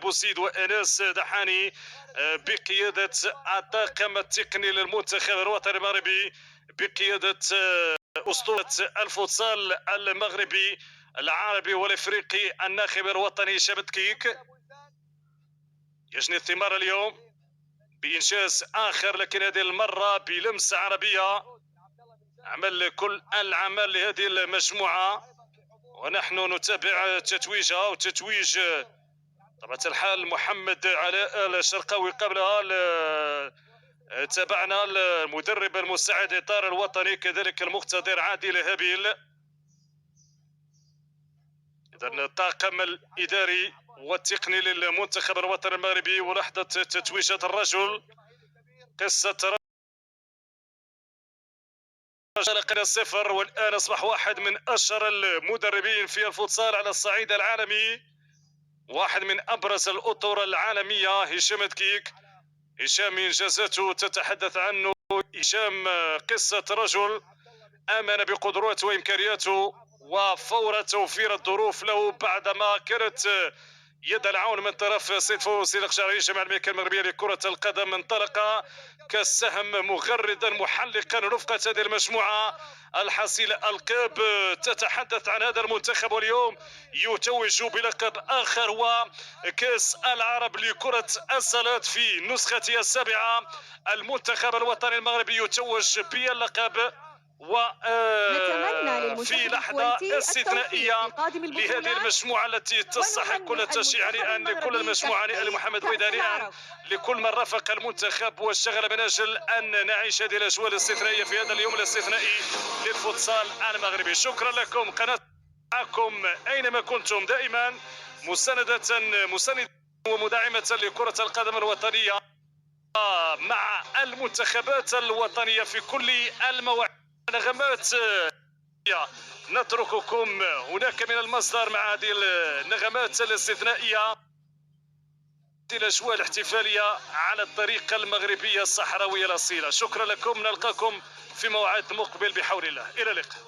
بوسيد وانس دحاني بقياده الطاقم التقني للمنتخب الوطني المغربي بقياده اسطوره الفوتسال المغربي العربي والافريقي الناخب الوطني هشام كيك. يجني الثمار اليوم بإنجاز آخر، لكن هذه المرة بلمسة عربية. عمل كل العمل لهذه المجموعة ونحن نتابع تتويجها وتتويج طبعا الحال محمد علاء الشرقاوي. قبلها تابعنا المدرب المساعد إطار الوطني كذلك المقتدر عادل هابيل. إذن الطاقم الإداري والتقني للمنتخب الوطني المغربي ولحظة تتويج هذا الرجل. قصة رجل صفر والآن أصبح واحد من أشهر المدربين في الفوتسال على الصعيد العالمي، واحد من أبرز الأطر العالمية هشام كيك. هشام إنجازاته تتحدث عنه. هشام قصة رجل آمن بقدراته وإمكانياته وفور توفير الظروف له بعدما كانت يد العون من طرف سيد فوزي القشعري جمع المملكة المغربية لكرة القدم. انطلق كالسهم مغردا محلقا رفقة هذه المجموعة الحصيلة ألقاب تتحدث عن هذا المنتخب، واليوم يتوج بلقب آخر وكأس العرب لكرة السلات في نسختها السابعة. المنتخب الوطني المغربي يتوج باللقب وفي لحظة استثنائية لهذه المجموعة التي تستحق كل التشجيع. الآن لكل المجموعة لمحمد ويداني، لكل من رافق المنتخب واشتغل من أجل أن نعيش هذه الأجواء الاستثنائية في هذا اليوم الاستثنائي للفوتسال المغربي. شكرا لكم، قناة معكم أينما كنتم دائما مساندة ومداعمة لكرة القدم الوطنية مع المنتخبات الوطنية في كل المواعيد. نغمات نترككم هناك من المصدر مع هذه النغمات الاستثنائية، الأجواء الاحتفالية على الطريقة المغربية الصحراوية الأصيلة. شكرا لكم، نلقاكم في موعد مقبل بحول الله. إلى اللقاء.